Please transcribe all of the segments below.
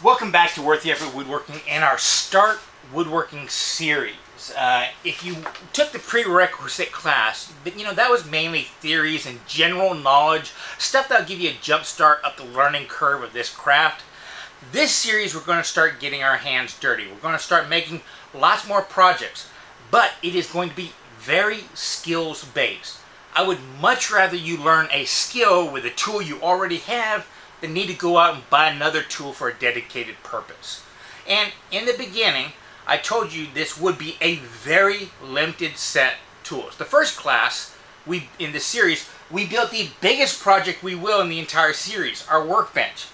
Welcome back to Worth the Effort Woodworking and our Start Woodworking series. If you took the prerequisite class, that was mainly theories and general knowledge, stuff that will give you a jump start up the learning curve of this craft. This series we're going to start getting our hands dirty. We're going to start making lots more projects, but it is going to be very skills based. I would much rather you learn a skill with a tool you already have than need to go out and buy another tool for a dedicated purpose. And in the beginning, I told you this would be a very limited set of tools. The first class, in the series, we built the biggest project we will in the entire series, our workbench.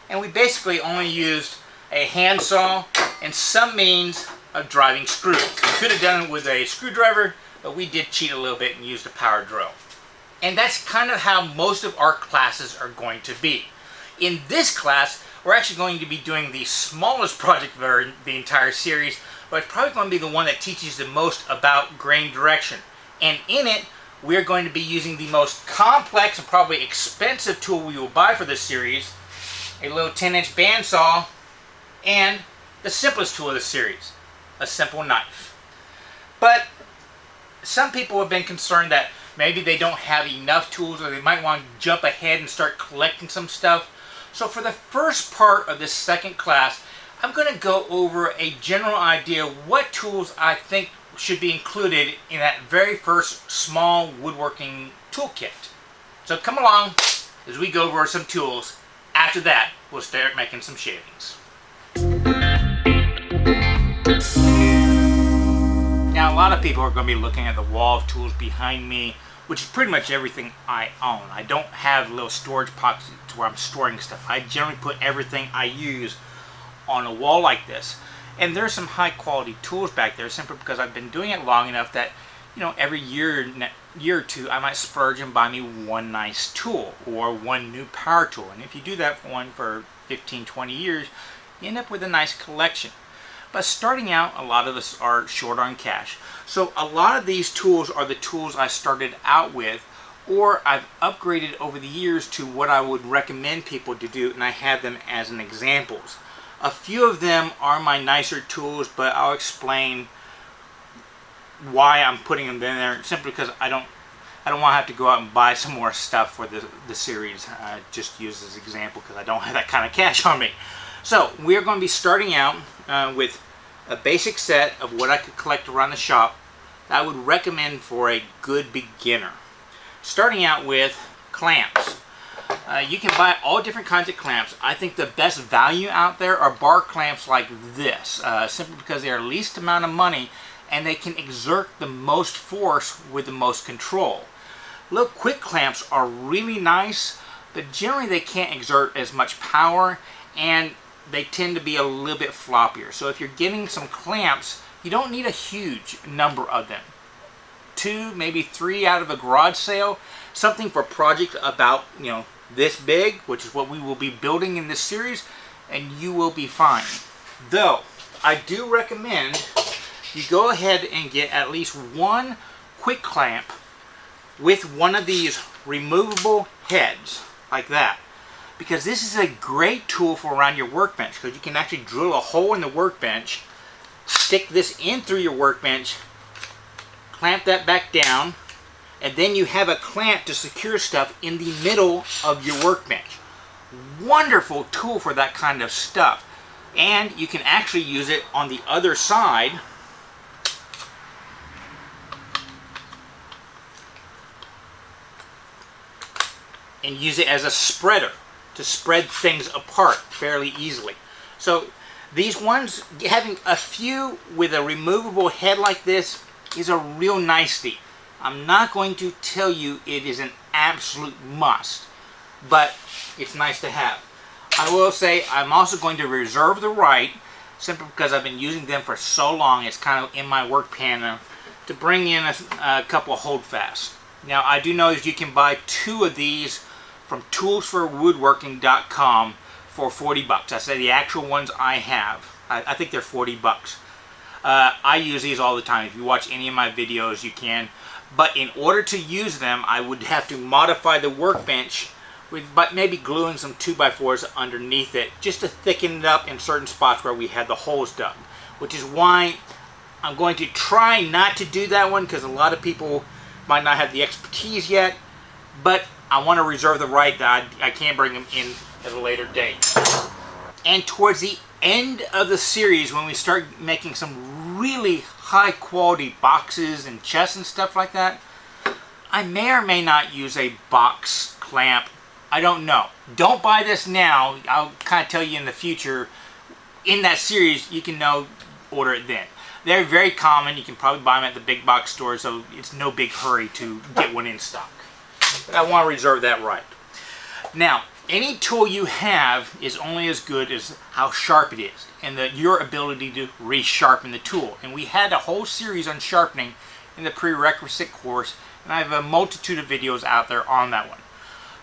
And we basically only used a handsaw and some means of driving screws. We could have done it with a screwdriver, but we did cheat a little bit and used a power drill. And that's kind of how most of our classes are going to be. In this class, we're actually going to be doing the smallest project of the entire series, but it's probably going to be the one that teaches the most about grain direction. And in it, we're going to be using the most complex and probably expensive tool we will buy for this series, a little 10-inch bandsaw, and the simplest tool of the series, a simple knife. But some people have been concerned that maybe they don't have enough tools, or they might want to jump ahead and start collecting some stuff. So for the first part of this second class, I'm going to go over a general idea of what tools I think should be included in that very first small woodworking toolkit. So come along as we go over some tools. After that, we'll start making some shavings. Now, a lot of people are going to be looking at the wall of tools behind me, which is pretty much everything I own. I don't have little storage pockets where I'm storing stuff. I generally put everything I use on a wall like this. And there's some high quality tools back there simply because I've been doing it long enough that, every year or two I might splurge and buy me one nice tool or one new power tool. And if you do that for 15, 20 years, you end up with a nice collection. But starting out, a lot of us are short on cash. So a lot of these tools are the tools I started out with, or I've upgraded over the years to what I would recommend people to do, and I have them as an examples. A few of them are my nicer tools, but I'll explain why I'm putting them in there, simply because I don't want to have to go out and buy some more stuff for the series. I just use this example because I don't have that kind of cash on me. So we're going to be starting out with a basic set of what I could collect around the shop that I would recommend for a good beginner. Starting out with clamps. You can buy all different kinds of clamps. I think the best value out there are bar clamps like this, simply because they are least amount of money and they can exert the most force with the most control. Little quick clamps are really nice, but generally they can't exert as much power and they tend to be a little bit floppier. So if you're getting some clamps, you don't need a huge number of them. 2, maybe 3 out of a garage sale, something for a project about this big, which is what we will be building in this series, and you will be fine. Though I do recommend you go ahead and get at least one quick clamp with one of these removable heads like that, because this is a great tool for around your workbench, because you can actually drill a hole in the workbench, stick this in through your workbench, clamp that back down, and then you have a clamp to secure stuff in the middle of your workbench. Wonderful tool for that kind of stuff. And you can actually use it on the other side and use it as a spreader to spread things apart fairly easily. So these ones, having a few with a removable head like this is a real nicety. I'm not going to tell you it is an absolute must, but it's nice to have. I will say I'm also going to reserve the right, simply because I've been using them for so long, it's kind of in my work pan, to bring in a couple of holdfasts. Now I do know that you can buy 2 of these from toolsforwoodworking.com for 40 bucks. I say the actual ones I have. I think they're 40 bucks. I use these all the time. If you watch any of my videos, you can. But in order to use them, I would have to modify the workbench but maybe gluing some 2x4s underneath it just to thicken it up in certain spots where we had the holes dug, which is why I'm going to try not to do that one, because a lot of people might not have the expertise yet, but I want to reserve the right that I can bring them in at a later date. And towards the end of the series, when we start making some really high quality boxes and chests and stuff like that, I may or may not use a box clamp. I don't know. Don't buy this now. I'll kind of tell you in the future. In that series, you can order it then. They're very common. You can probably buy them at the big box stores, so it's no big hurry to get one in stock. But I want to reserve that right. Now, any tool you have is only as good as how sharp it is and your ability to resharpen the tool. And we had a whole series on sharpening in the prerequisite course, and I have a multitude of videos out there on that one.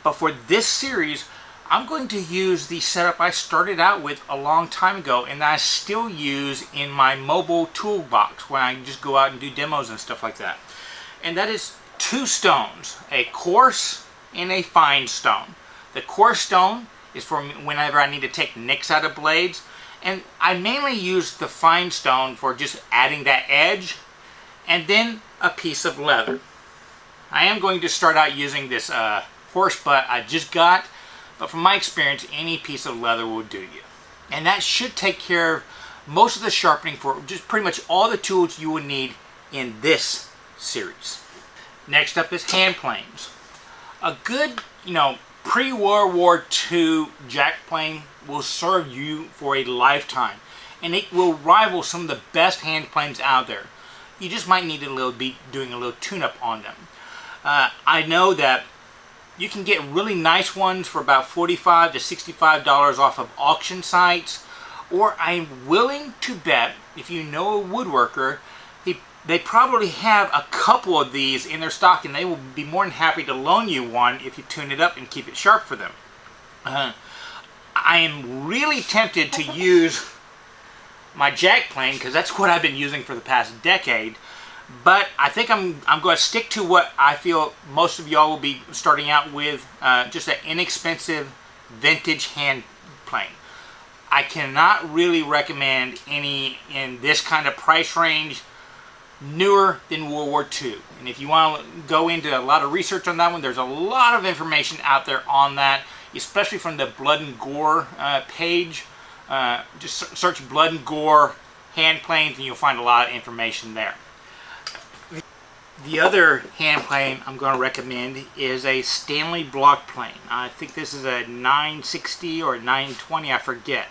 But for this series, I'm going to use the setup I started out with a long time ago and that I still use in my mobile toolbox when I just go out and do demos and stuff like that. And that is two stones, a coarse and a fine stone. The coarse stone is for whenever I need to take nicks out of blades, and I mainly use the fine stone for just adding that edge, and then a piece of leather. I am going to start out using this horse butt I just got, but from my experience, any piece of leather will do you. And that should take care of most of the sharpening for just pretty much all the tools you will need in this series. Next up is hand planes. A good, pre-World War II jack plane will serve you for a lifetime, and it will rival some of the best hand planes out there. You just might need to be doing a little tune-up on them. I know that you can get really nice ones for about $45 to $65 off of auction sites, or I'm willing to bet, if you know a woodworker, they probably have a couple of these in their stock, and they will be more than happy to loan you one if you tune it up and keep it sharp for them. I am really tempted to use my jack plane, because that's what I've been using for the past decade, but I think I'm going to stick to what I feel most of y'all will be starting out with, just an inexpensive vintage hand plane. I cannot really recommend any in this kind of price range newer than World War II. And if you want to go into a lot of research on that one, there's a lot of information out there on that, especially from the Blood and Gore page. Just search Blood and Gore hand planes and you'll find a lot of information there. The other hand plane I'm going to recommend is a Stanley block plane. I think this is a 960 or 920, I forget.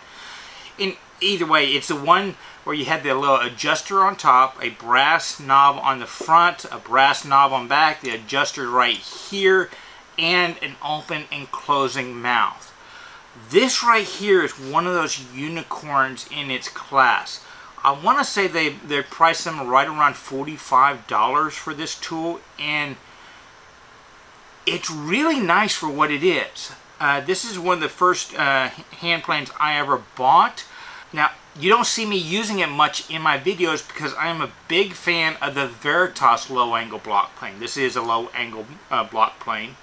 In either way, it's the one where you have the little adjuster on top, a brass knob on the front, a brass knob on back, the adjuster right here, and an open and closing mouth. This right here is one of those unicorns in its class. I want to say they price them right around $45 for this tool, and it's really nice for what it is. This is one of the first hand planes I ever bought. Now, you don't see me using it much in my videos because I am a big fan of the Veritas low angle block plane. This is a low angle block plane.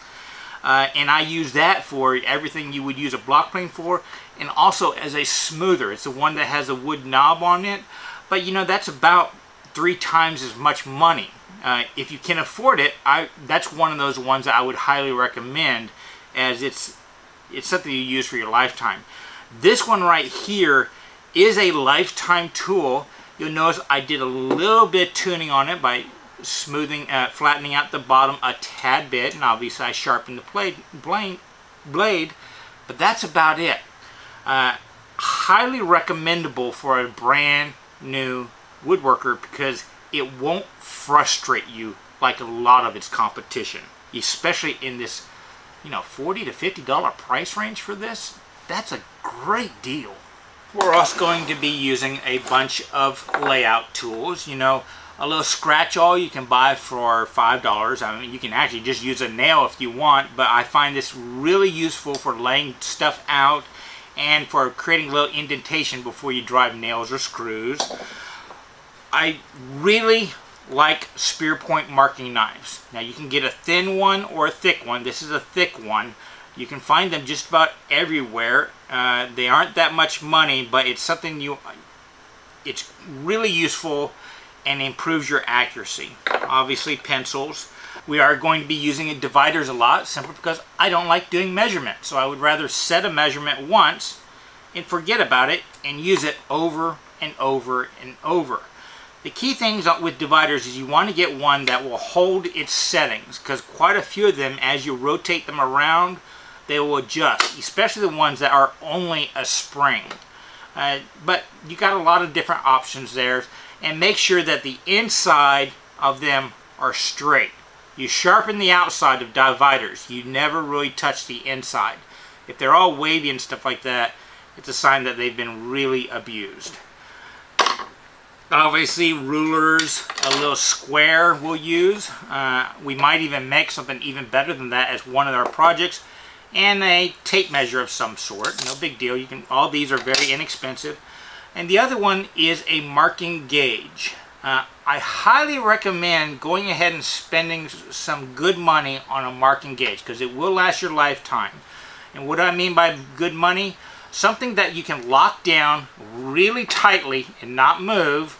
And I use that for everything you would use a block plane for, and also as a smoother. It's the one that has a wood knob on it, but that's about 3 times as much money. If you can afford it, that's one of those ones that I would highly recommend, as it's something you use for your lifetime. This one right here is a lifetime tool. You'll notice I did a little bit of tuning on it by smoothing, flattening out the bottom a tad bit, and obviously I sharpened the blade, but that's about it. Highly recommendable for a brand new woodworker because it won't frustrate you like a lot of its competition, especially in this $40 to $50 price range for this. That's a great deal. We're also going to be using a bunch of layout tools. A little scratch awl you can buy for $5. I mean, you can actually just use a nail if you want, but I find this really useful for laying stuff out and for creating a little indentation before you drive nails or screws. I really like spear point marking knives. Now, you can get a thin one or a thick one. This is a thick one. You can find them just about everywhere. They aren't that much money, but it's something it's really useful and improves your accuracy. Obviously pencils. We are going to be using dividers a lot, simply because I don't like doing measurement. So I would rather set a measurement once and forget about it and use it over and over and over. The key things with dividers is you want to get one that will hold its settings, because quite a few of them, as you rotate them around, they will adjust, especially the ones that are only a spring. But you got a lot of different options there, and make sure that the inside of them are straight. You sharpen the outside of dividers. You never really touch the inside. If they're all wavy and stuff like that, it's a sign that they've been really abused. Obviously, rulers, a little square we'll use. We might even make something even better than that as one of our projects. And a tape measure of some sort. No big deal. All these are very inexpensive. And the other one is a marking gauge. I highly recommend going ahead and spending some good money on a marking gauge, because it will last your lifetime. And what do I mean by good money? Something that you can lock down really tightly and not move,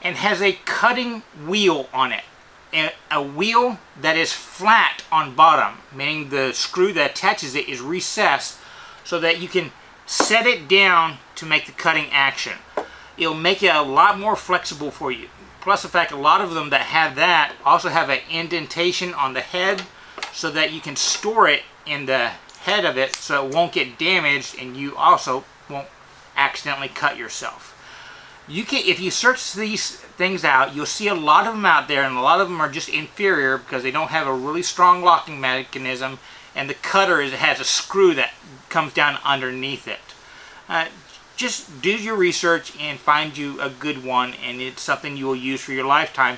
and has a cutting wheel on it. And a wheel that is flat on bottom, meaning the screw that attaches it is recessed, so that you can set it down to make the cutting action. It'll make it a lot more flexible for you. Plus the fact a lot of them that have that also have an indentation on the head, so that you can store it in the head of it so it won't get damaged, and you also won't accidentally cut yourself. If you search these things out, you'll see a lot of them out there, and a lot of them are just inferior because they don't have a really strong locking mechanism, and the cutter has a screw that comes down underneath it. Just do your research and find you a good one, and it's something you will use for your lifetime.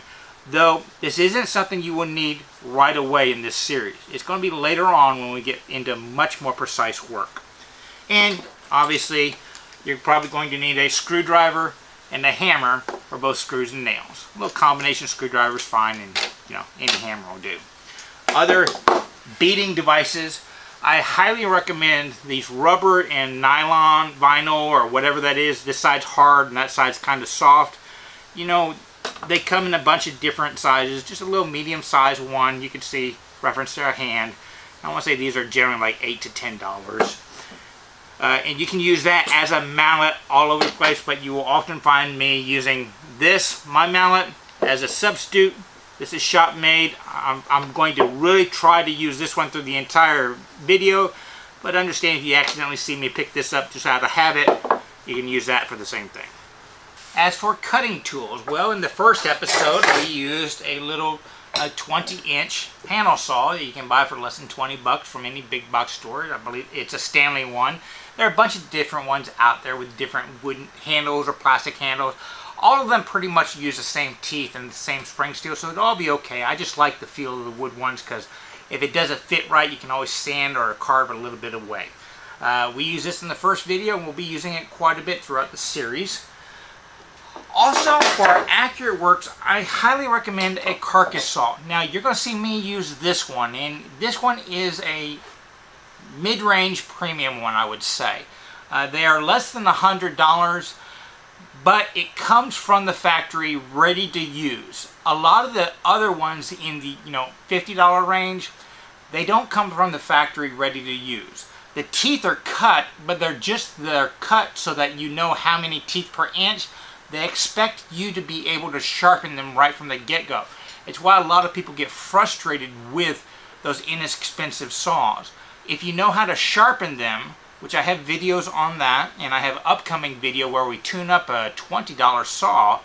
Though this isn't something you will need right away in this series. It's going to be later on when we get into much more precise work. And obviously you're probably going to need a screwdriver and a hammer for both screws and nails. A little combination screwdriver is fine, and any hammer will do. Other beading devices, I highly recommend these rubber and nylon, vinyl, or whatever that is. This side's hard and that side's kind of soft. They come in a bunch of different sizes. Just a little medium-sized one. You can see reference to our hand. I want to say these are generally like $8 to $10. And you can use that as a mallet all over the place, but you will often find me using my mallet, as a substitute. This is shop made. I'm going to really try to use this one through the entire video, but understand if you accidentally see me pick this up just out of habit, you can use that for the same thing. As for cutting tools, well, in the first episode we used a little 20-inch panel saw that you can buy for less than 20 bucks from any big box store. I believe it's a Stanley one. There are a bunch of different ones out there with different wooden handles or plastic handles. All of them pretty much use the same teeth and the same spring steel, so it'll all be okay. I just like the feel of the wood ones, because if it doesn't fit right, you can always sand or carve a little bit away. We use this in the first video, and we'll be using it quite a bit throughout the series. Also, for accurate works, I highly recommend a carcass saw. Now, you're going to see me use this one, and this one is a mid-range premium one, I would say. They are less than $100, but it comes from the factory ready to use. A lot of the other ones in the $50 range, they don't come from the factory ready to use. The teeth are cut, but they're cut so that you know how many teeth per inch. They expect you to be able to sharpen them right from the get-go. It's why a lot of people get frustrated with those inexpensive saws. If you know how to sharpen them, which I have videos on that, and I have an upcoming video where we tune up a $20 saw,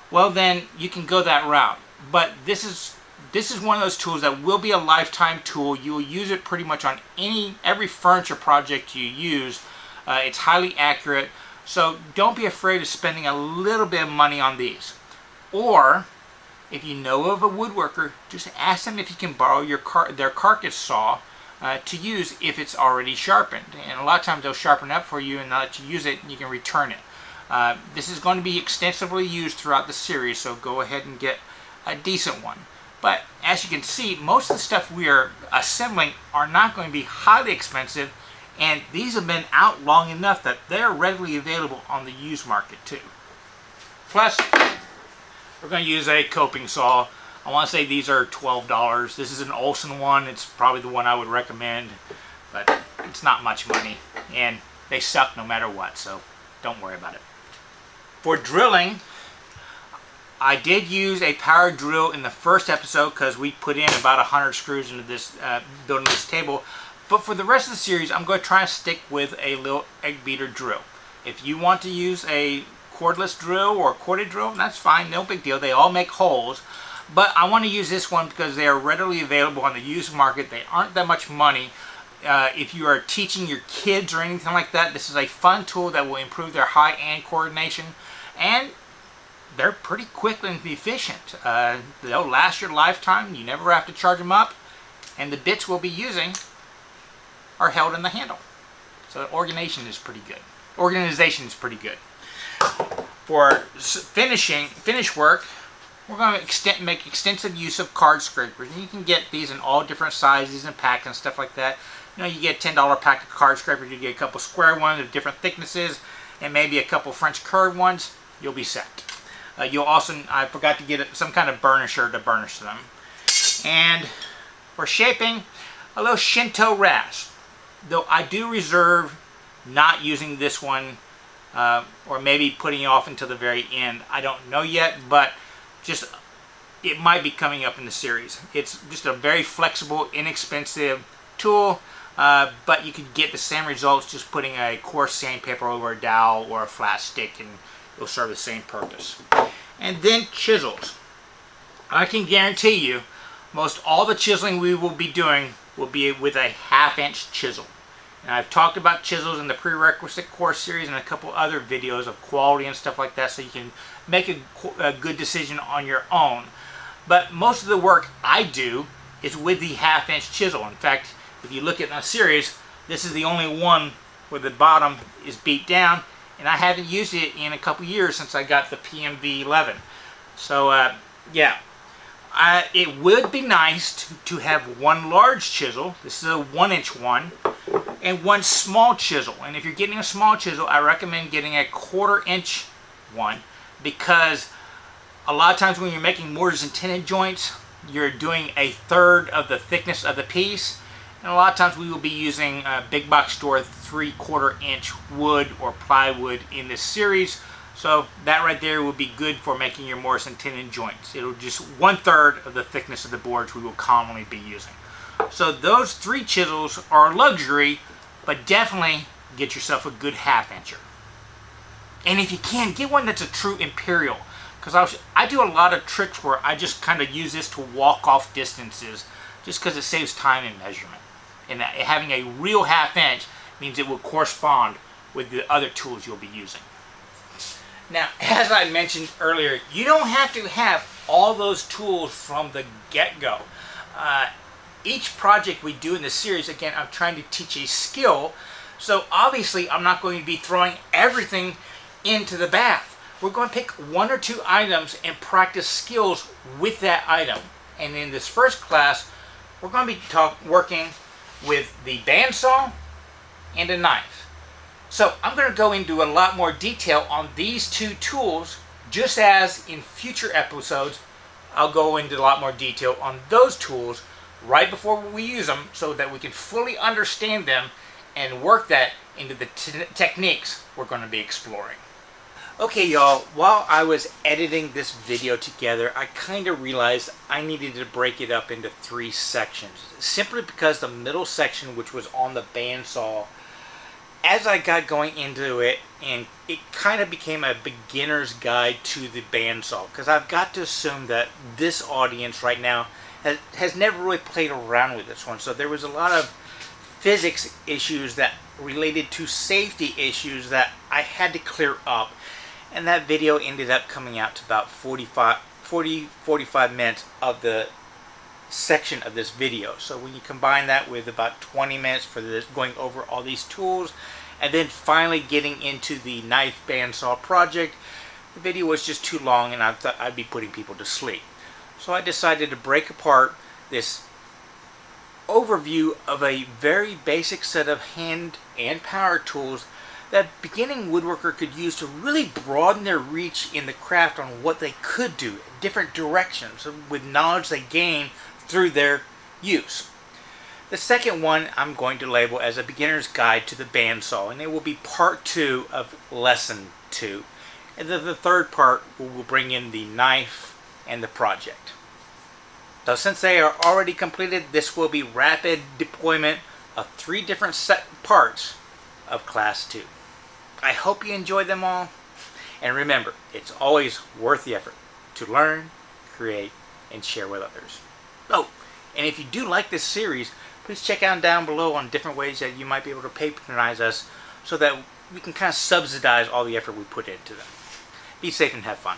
well then you can go that route. But this is one of those tools that will be a lifetime tool. You will use it pretty much on every furniture project you use. It's highly accurate. So don't be afraid of spending a little bit of money on these. Or, if you know of a woodworker, just ask them if you can borrow their carcass saw to use if it's already sharpened. And a lot of times they'll sharpen up for you and let you use it, and you can return it. This is going to be extensively used throughout the series, so go ahead and get a decent one. But as you can see, most of the stuff we are assembling are not going to be highly expensive, and these have been out long enough that they're readily available on the used market too. Plus, we're going to use a coping saw. I want to say these are $12. This is an Olsen one. It's probably the one I would recommend, but it's not much money, and they suck no matter what, so don't worry about it. For drilling, I did use a power drill in the first episode because we put in about 100 screws into this building this table. But for the rest of the series, I'm going to try and stick with a little egg beater drill. If you want to use a cordless drill or a corded drill, that's fine, no big deal. They all make holes. But I want to use this one because they are readily available on the used market. They aren't that much money. If you are teaching your kids or anything like that, this is a fun tool that will improve their hand coordination. And they're pretty quick and efficient. They'll last your lifetime. You never have to charge them up. And the bits we'll be using are held in the handle. So organization is pretty good. For finish work, we're going to make extensive use of card scrapers. And you can get these in all different sizes and packs and stuff like that. You know, you get a $10 pack of card scrapers, you get a couple square ones of different thicknesses, and maybe a couple French curved ones, you'll be set. You'll also, I forgot to get some kind of burnisher to burnish them. And for shaping, a little Shinto rasp. Though I do reserve not using this one, or maybe putting it off until the very end. I don't know yet, but it might be coming up in the series. It's just a very flexible, inexpensive tool, but you could get the same results just putting a coarse sandpaper over a dowel or a flat stick, and it'll serve the same purpose. And then chisels. I can guarantee you most all the chiseling we will be doing will be with a 1/2-inch chisel. And I've talked about chisels in the prerequisite course series and a couple other videos of quality and stuff like that, so you can make a good decision on your own. But most of the work I do is with the 1/2-inch chisel. In fact, if you look at my series, this is the only one where the bottom is beat down, and I haven't used it in a couple years since I got the PMV 11. So yeah, it would be nice to have one large chisel. This is a 1-inch one, and one small chisel. And if you're getting a small chisel, I recommend getting a 1/4-inch one, because a lot of times when you're making mortars and tenon joints, you're doing 1/3 of the thickness of the piece. And a lot of times we will be using big box store 3/4-inch wood or plywood in this series. So that right there will be good for making your mortise and tenon joints. It'll just 1/3 of the thickness of the boards we will commonly be using. So those 3 chisels are a luxury, but definitely get yourself a good 1/2-incher. And if you can, get one that's a true imperial, because I do a lot of tricks where I just kind of use this to walk off distances, just because it saves time in measurement. And having a real 1/2-inch means it will correspond with the other tools you'll be using. Now, as I mentioned earlier, you don't have to have all those tools from the get-go. Each project we do in this series, again, I'm trying to teach a skill, so obviously I'm not going to be throwing everything into the bath. We're going to pick 1 or 2 items and practice skills with that item. And in this first class, we're going to be working with the bandsaw and a knife. So I'm going to go into a lot more detail on these 2 tools, just as in future episodes I'll go into a lot more detail on those tools right before we use them, so that we can fully understand them and work that into the techniques we're going to be exploring. Okay, y'all, while I was editing this video together, I kind of realized I needed to break it up into 3 sections, simply because the middle section, which was on the bandsaw, as I got going into it, and it kind of became a beginner's guide to the bandsaw, because I've got to assume that this audience right now has never really played around with this one. So there was a lot of physics issues that related to safety issues that I had to clear up. And that video ended up coming out to about 45 minutes of the section of this video. So when you combine that with about 20 minutes for this, going over all these tools, and then finally getting into the knife bandsaw project, the video was just too long, and I thought I'd be putting people to sleep. So I decided to break apart this overview of a very basic set of hand and power tools that beginning woodworker could use to really broaden their reach in the craft on what they could do in different directions with knowledge they gain through their use. The second one I'm going to label as a beginner's guide to the bandsaw, and it will be part 2 of lesson 2. And then the third part will bring in the knife and the project. So since they are already completed, this will be rapid deployment of 3 different set parts of Class 2. I hope you enjoyed them all. And remember, it's always worth the effort to learn, create, and share with others. Oh, and if you do like this series, please check out down below on different ways that you might be able to patronize us so that we can kind of subsidize all the effort we put into them. Be safe and have fun.